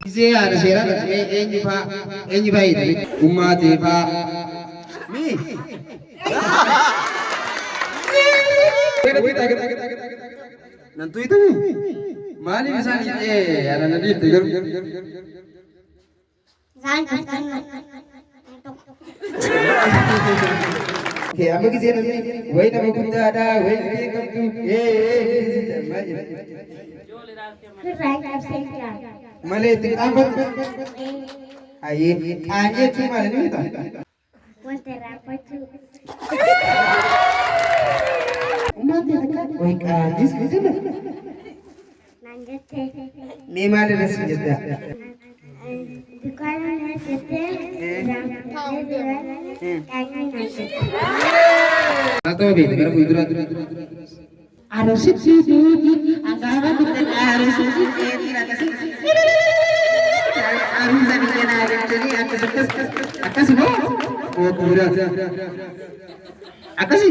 Ziyara ziyara enyi fa idali ummati fa mi nantu itu mali bisa ni ada nanti itu Oke, apa kisah nanti? Wai nama kunci ada, wai dia kamu Malay itu apa? Aye cuma ini itu. Umat itu kan? Wai kajis gitu lah. Memang ada senjata. Atau beda kalau itu harus itu antara kita harus itu tidak kasih harus jadi kena jadi atas semua oh kemudian atas sih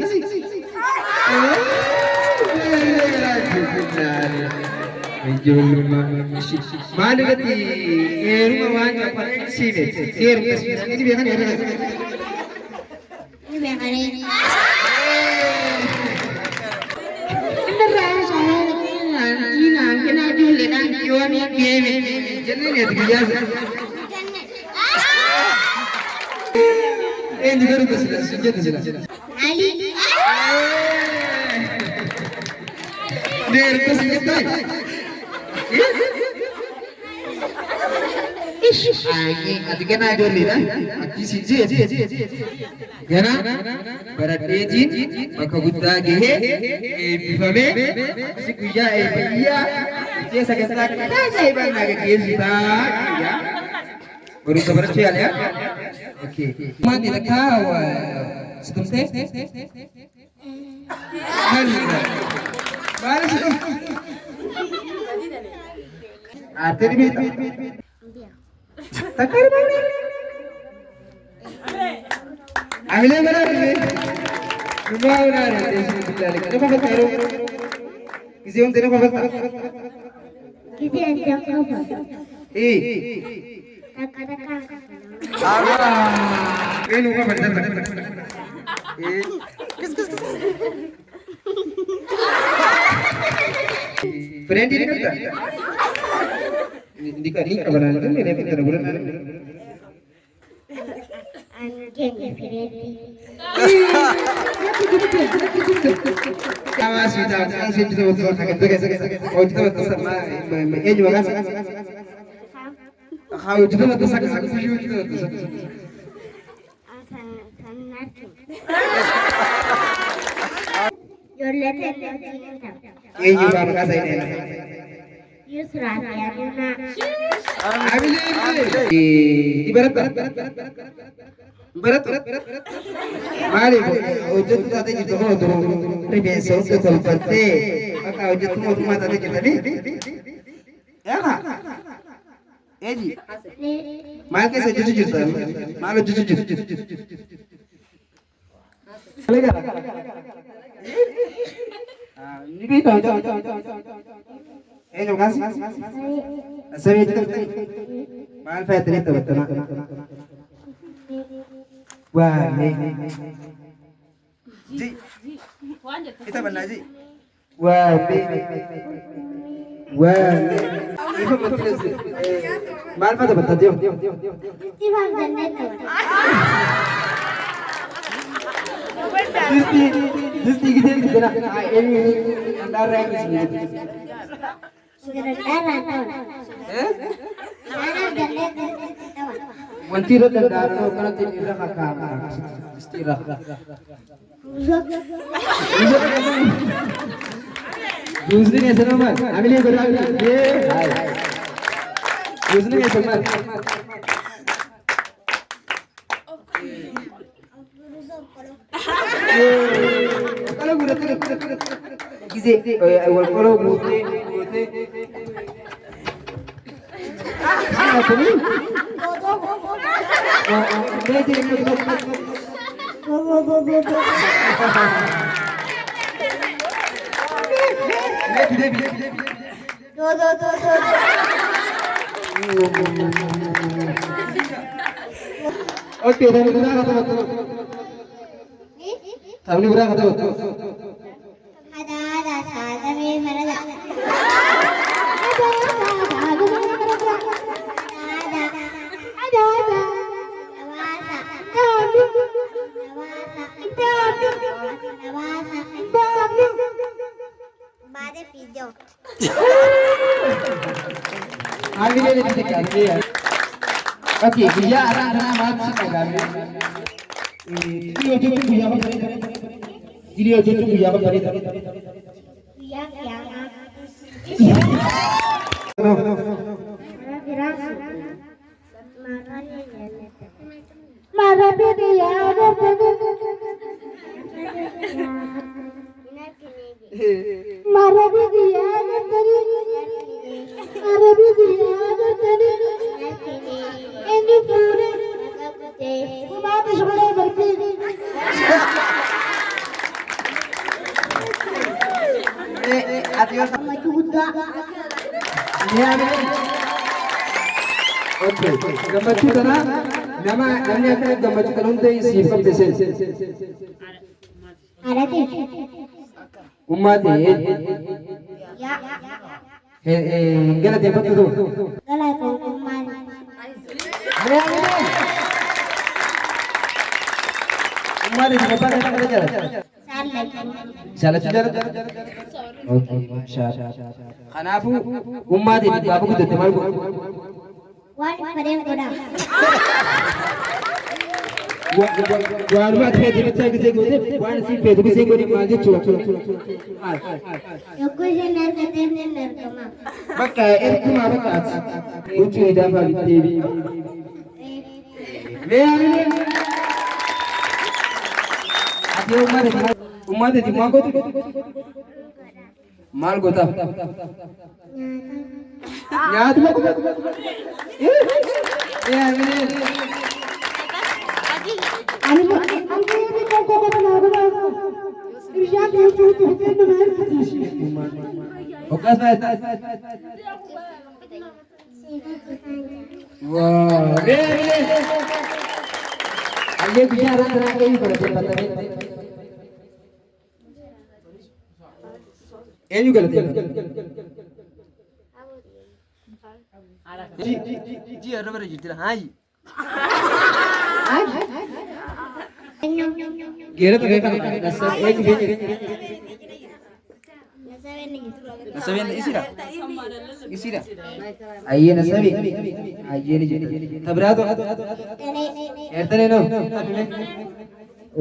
mana gati rumah mana apa sih ini biarkan ya ini biarkan ini kena jual kan jual ni game jadi ni tu biasa ini baru tu sudah Ali dia tu sudah Ini adik kena jual ni dah. Kisi ya na? Berarti jin maka buta gehe bifame sikuya biya dia sakit saya bang nak kisi tak ya. Baru sabar cial ya. Okey. Mati tak kau setum teh? Baru setum. Tadi ni tak kau mana? Ambil mana ni? Rumah mana ni? Kenapa kau tahu? Kisi orang tengok apa? Kisi yang apa? Ini lupa betul. Friend ini kan? Ini kan kawan anda ni dia pintar bulan. Awas sudah betul sakit tu kita betul sama ini juga kan? Kau juga betul sakit juga betul sakit. Ini juga apa saya ini? Yusra ya Luna. Ibarat. Mari wujud tadi kita mau turun besok ke Tolpate. Maka wujud semua tadi kita ni. Ya kak? Eji. Mal ke jujur tu. Mal jujur. Lega. Ni tahu. Eh jangan. Saya itu. Mal fitri tu betul. Wah, Ji. Kita benar Ji. Wah, Ibu betul sih. Mal pada betul dia. Tiba jannah tu. Just kita nak ini anda rank sini. Sudah darah tu. Darah jannah tu. Mentira dan darah kalau tidak kakak istirahat. दूसरी कैसे नंबर अगली बता ये दूसरी कैसे number kalau gula किसी kalau gula apa ni Oke, tapi berapa kata? Tapi berapa kata? ada saja me merada. Oke, dia anak-anak mati sekali. Ini ojo tu dia apa tadi? Ini ojo tu dia apa tadi? Oke, gambachu kana namanya kan gambachu kanun teh sifat desen. Umat Ya. Gala dia betul. Gala ko umat. Umat di depan kita kerja. Salah salah. Oke, masyaallah. Kanafu umat di babu kita temal. Wan padem goda. Wan ma the di bachcha ke gode wan si pe di se godi maje chula. Yoko je ner kate ne ner kama. Baka kuma baka uci da ba bitebi. Le ani. Ati umat di mago tu. Mal gota. Yaad mo. Amin. Okas na. Wow. Aye bicara terang kayu pada tempat ini. Ini juga letih. जी अरे बरे जीतला हां जी गेरे तो देखा नसब एक भी नसबेन इसीरा आइए नसबी आइए नहीं जीते तबरा तो एतने नो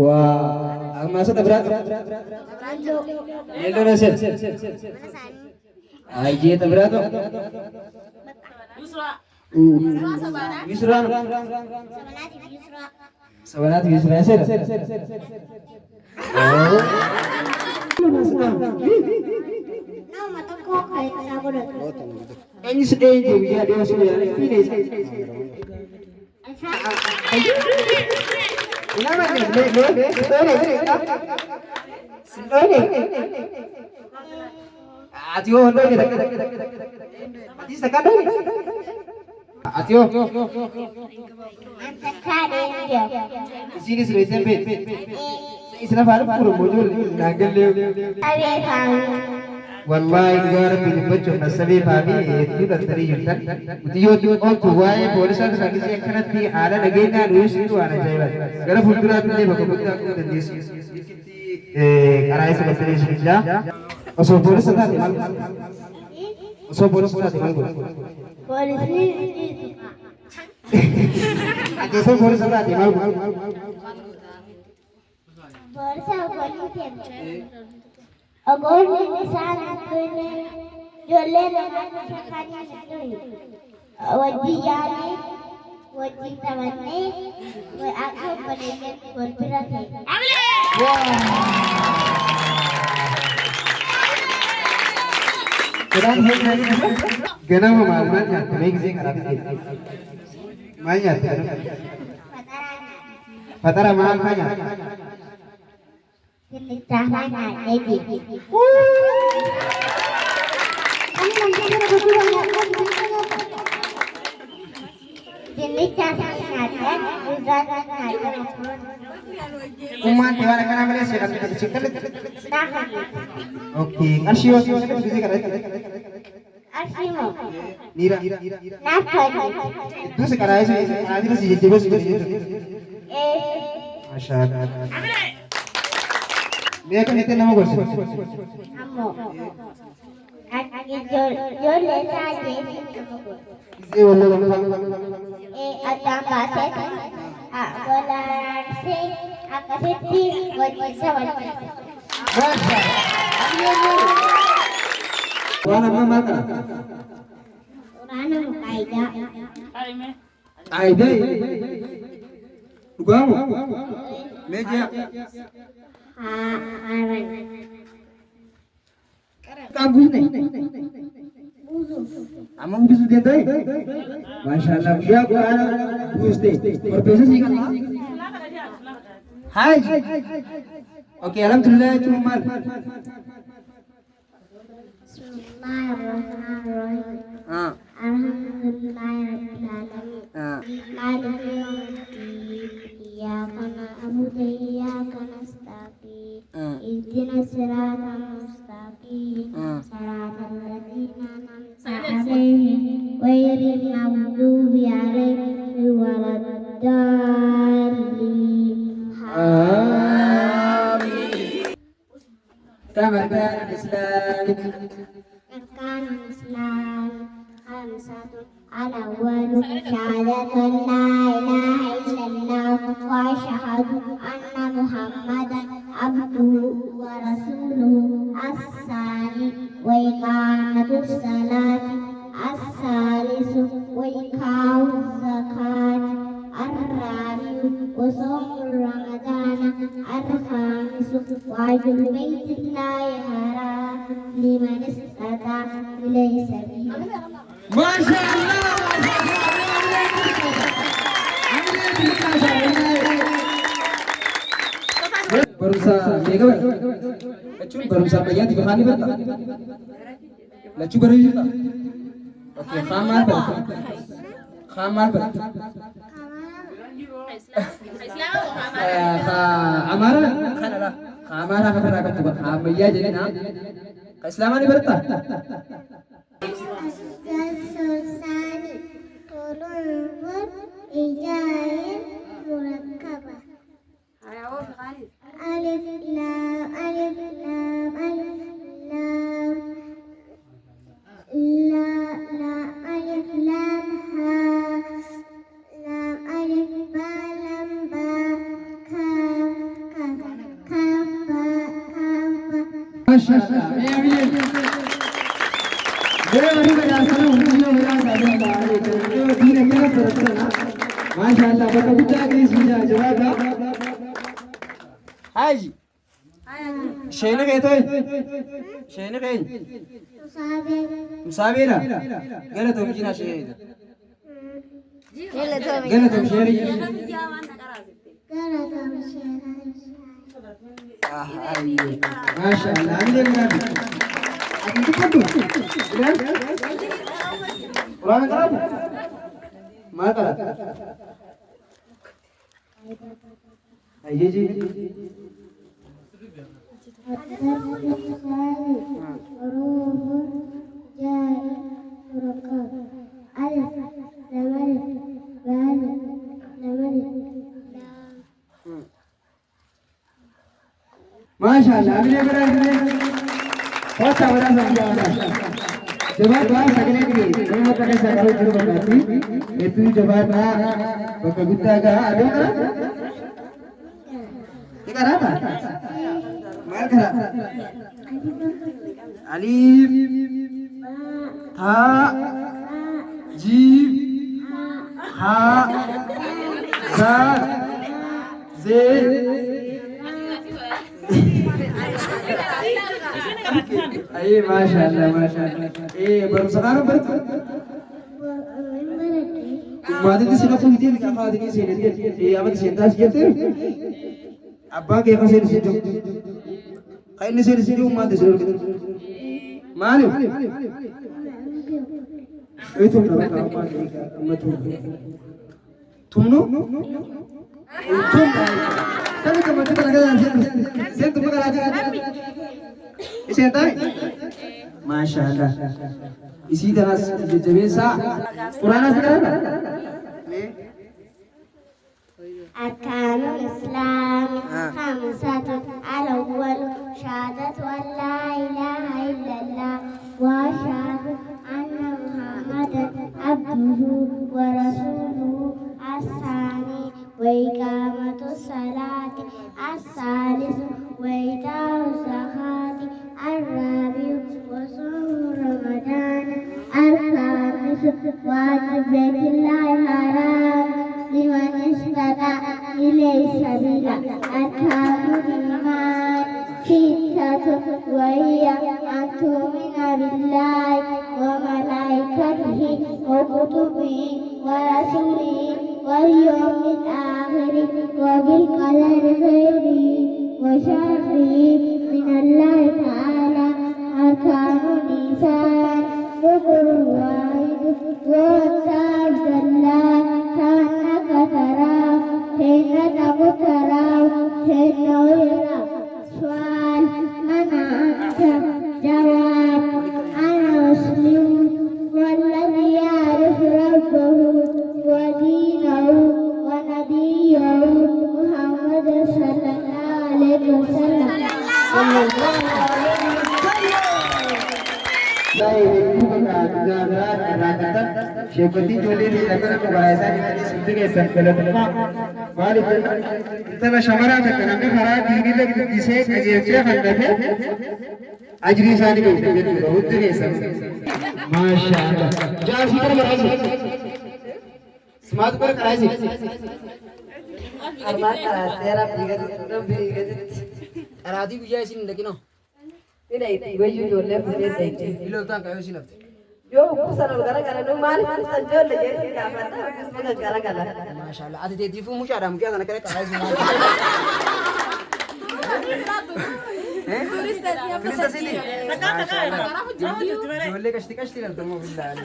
वाह अब मासा तबरा येलो नसे आइए तबरा तो Yusra Sabanat Yusra ऐसे ini sedih juga dia sudah ini Atio. Sini sudah sampai. Isna baru puru muncul nagel le. Wallahi gar bin bacco nasabi babi itu datari yuntan. Tiyo on tuwai polisan sagisi ekhanat di ala nagena ruis itu ana jaiba. Gara futura tne bhagavata ko dandis. Karai se datari shilla. Oso polisan ta dimal. Oso polisan ta dimal. Jैसे बोल सकता है दिमाग वर्षा होती है अगोर में निशान ने जो ले रहा है खाने नहीं वजी यानी वजी तवन्ने वो आंखों पर लेके बोलता है गना में मालूमात नहीं किसी खराब नहीं माया पतारा माल माया ini cahaya ini dinnicha nyaatan, udang nyaatan. Umat dewan kana male se kan cikal. Nah, Oke, ngasih wasio se bisa kan. asimo. Nira. Nakani. Itu sekarang sih, ada sih jadi bos. Masya Allah. Dia kan itu nama bos. Amo. Aki yo le saje. Atang base. Golar se akaseti gojisa wali. Masya. Wana mama kan. Urana kaida. Aida. Kamu. Meja. Aran. Kamu nih. Amang bisa dia tuh. Masya Allah. Dia bukan gusti. Berbeza sih kan? Hai. Oke, alhamdulillah cuma. Bismillahirrahmanirrahim. Alhamdulillahirrahmanirrahim. Maliki yaumiddin. Iyyaka na'budu wa iyyaka nasta'in. Ihdinas siratal mustaqim. Siratal ladzina an'amta 'alaihim ghairil maghdubi 'alaihim waladdallin. Kama kana Islam. أركان الإسلام خمسة الأول شهادة أن لا إله إلا الله وأشهد أن محمدا عبده ورسوله الثاني وإقامة الصلاة الثالث وإيتاء الزكاة الرابع وصوم رمضان الخامس وحج بيت الله الحرام لمن استطاع إليه سبيلا. Masya Allah. Barusan, ya kan? Kecil barusan bayar di bahani berta. Lacu baru itu. Oke, khamal berta. Khamal berta. Amara, khalah. Amara apa berapa tu? Khamiyah jadi nam. Keislaman ini berta. الثاني طلوع إيجاء مركبة ألف لام ألف لام ألف لام لا لا ألف لام ها لام ألف با لام با كاف كاف كاف با كاف با. Masya Allah. मेरे वाली बजा सुनो उन्होंने बजा साधन बाहर तो दीन क्या करते ना माशाअल्लाह बकबूता की सीधा जवाब हाय जी शेन कहते हैं शेन कहें मुसाविरा गलत हो बिना शेन गलत हो शेन माशाअल्लाह आगे बना itu kan tuh, kan? Orang Arab, mana? Ayo ji. Masya Allah, ini berarti. बहुत सारा समझा जवाब बात सकने के लिए मैं पकड़ सकता हूँ जो बताती ये तू जवाब ना कविता का आदो ना ये कर रहा था मार कर अलीफ था जीम हा जा जे Aye, masyaallah. Baru sekarang berarti. Mati itu sila pun dia apa ini sini dia. Apa sentas gitu. Abang kayak apa sini situ. Kayak ini sini situ mati suruh gitu. Mana? Itu berapa Tumnu? Tum. Kami kamu tu kalau sen tu kalau ada. Isi entai? Masya Allah. Isi terus jadi sa. Purana sekarang. أركان الإسلام خمسة الأول شهادة أن لا إله إلا الله وأشهد أن محمدا عبده ورسوله الثاني وإقامة الصلاة الثالث وإيتاء الزكاة الرابع وصوم رمضان الخامس وحج بيت الله الحرام لمن استطاع إليه سبيلا أركان الإيمان ستة وهي أن تؤمن بالله وملائكته وكتبه ورسله واليوم الآخر وبالقدر خيره وشره من الله تعالى أركان الإنسان ركن واحد وتعبد الله كأنك تراه فإنك تراه فإنه يراك سؤال من أنت جواب أنا مسلم والذي يعرف ربه ودينه ونبيه محمد صلى الله عليه وسلم शेपटी जोली लग्न करायचा आणि सिद्धी घ्यायचा कलतमा मालिक त्याला शमरा करना में खरा दीनी तक दिसे अजय हंडे अजरी सानी के बहुत घ्यायचा माशाअल्लाह चार सीटर करायचे समाज पर करायचे अरमा करा तेरा बिगत आराधी गुजाइसिन लेकिन ini gue jualnya punya tadi. Ilo tak kaya sih nanti. Yo, pusat gara-gara nu mari pusat jual lagi nggak apa-apa, pusat gara-gara. Masya Allah, ada TV muka ada mungkin anak kaya kaya semua. Turis tadi. Jualnya kasti nanti mau bilang.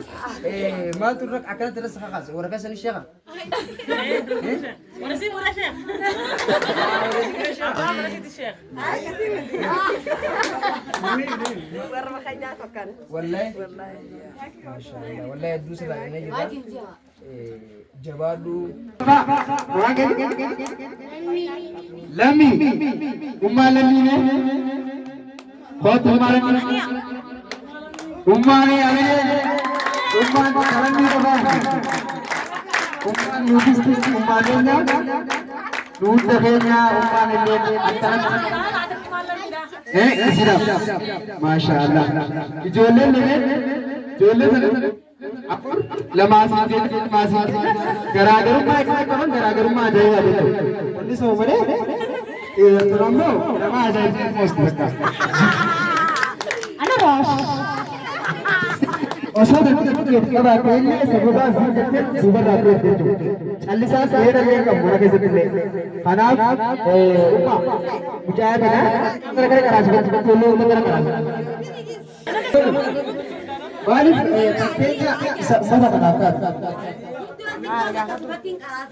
Mal tuh akan terus sekas, orang kasih nih siapa? Mana sih murah Syekh? Mana sih Syekh? Baru makanya makan. Wallahi. Masya Allah. Wallahi dulu sebagainya juga. Jawadu. Lami. Umma lami ne. Kau tumare. Umma ne amire. Umma kalami baba. Umma yudis umma lenya. Nuut dekenya umma ne antara. Islam. Masya Allah. Jole apa? Lemasi gara-gara gara-gara aja ya betul. Ini semua deh. Terang lo, lama aja itu mesti. Anak bos. Osok itu kita ini sebuah sudah dapat itu. Alisa saya dah lihat kamu nak kesini. Anak, rumah, muncul mana? Mereka kerja seperti dulu mereka kerja. Balik, sama kenapa?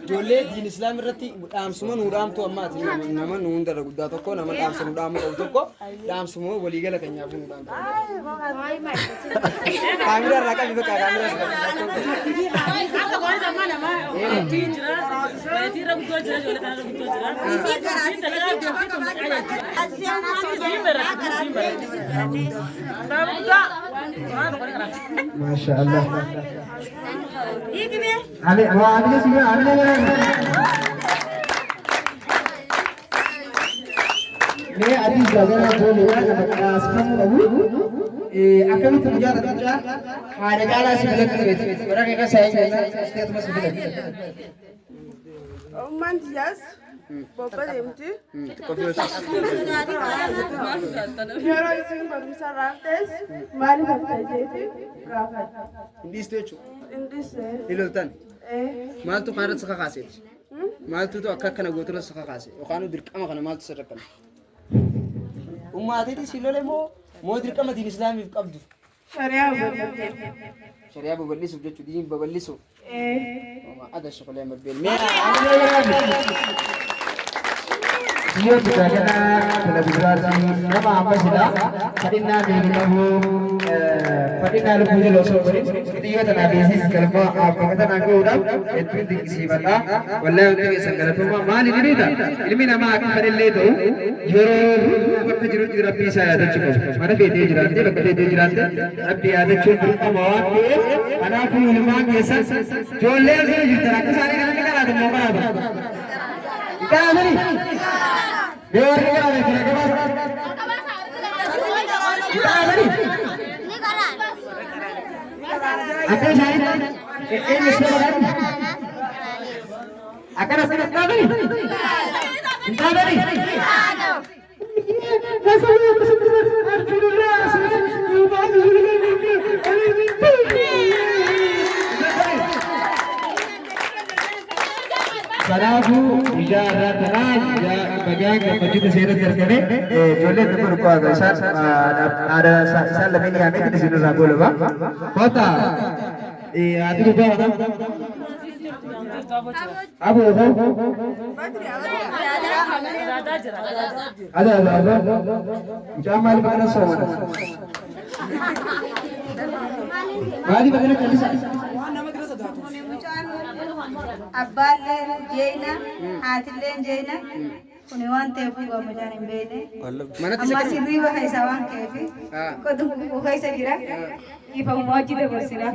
Jolle din Islam irratti dhaamsuma nu dhaamtu ammaati nama nu hunda guddaa tokko nama dhaamsa nu dhaamu qabu tokko dhaamsuma walii gala keenyaaf nu dhaamtu. Kaamira irraa qabi bakka kaamira Akka goone sama nama tiin jira. Tiin guddoo jira jolle kana guddoo jira. Tiin dalagaa deemti tun qaya jira. Masya Allah. Ali, Ali sih, Ali. Ini adi jaga boleh ya, sekarang baru. Akan itu menjadi kerja. Ada kala sih belum kerja. Orang yang saya setiap masa belum. Mandias, Boba Demti. Kopi osis. Hero isin Barumsa Raftes, Mali Haftajeti, Rafat. Ini istimewa. In this way, Hilultan. Maal tu karat saka kasih. Maal tu akka kana gotola saka kasih. Okanu dirqama kana maal tu sirrakan. Ummati ti silole mo dirqama din Islami qabdu. Shari'a babal'isuuf. Shari'a babal'isuuf jechuun diin babal'isuuf. Ada shokolee mabbeel. Iyo bidagana televizyiin nama ambasida fadina beekamu fadina lubuji loso bari iyo tanabesis kalma apakata nangoda etu dikisibata wallahi uti sangalatuma mali dirida ilmi nama akhi fadille to yoro bakka jiru rabbi sa yadachuko mana fete jirante bakka fete jirante rabbi yadachuko burqa mawaqi ana fi ilman yesa jolle se jitara ka sare kana kara do mokara do ikani देवर के बारे में क्या बात आते शायद एक मिस्टर बता आकर ऐसे लगता नहीं इंसान नहीं Sarabu ijazah tenang ya bagian masjid Syirat terkene jole tempat rupa ada saya lebih ni kami di sini ragu lepas kota adu rupa apa ada jamal bagana sowan mali bagana kalisa Abbaleen jeena haatileen jeena kuni waan ta'eef goomajaan hin beekne amma sirrii baha isa waan ta'eef kodu buka isa jira ifa mooji dabarsina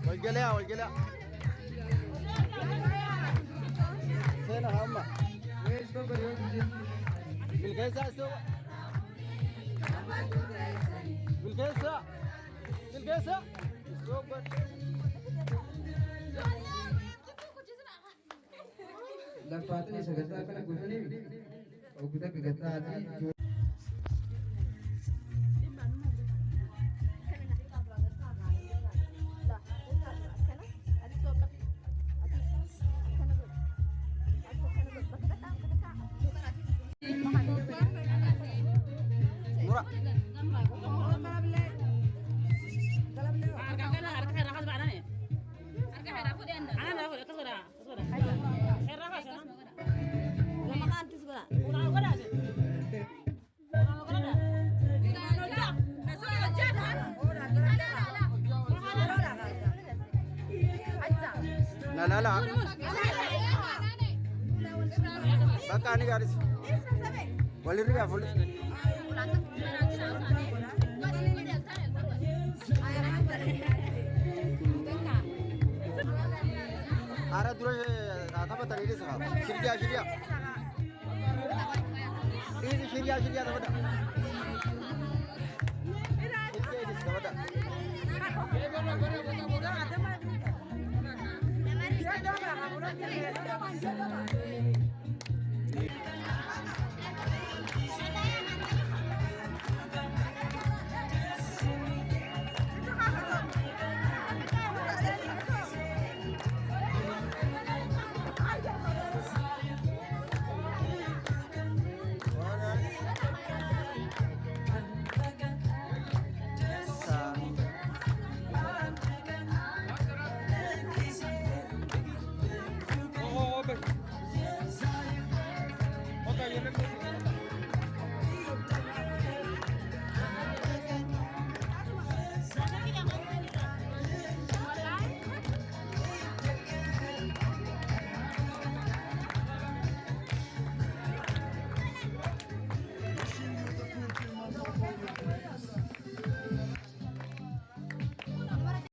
والقلاع فين هم بالكيسة سوا بالكيسة سوبر لفاتني سجدت أكنا كذني أو كذا كذا أتي لا بقى أنا قاعد والله رجع فل أنا دور apa tadi ini sah? Syria. Ini Syria tahu tak? Syria ini tahu tak? Nama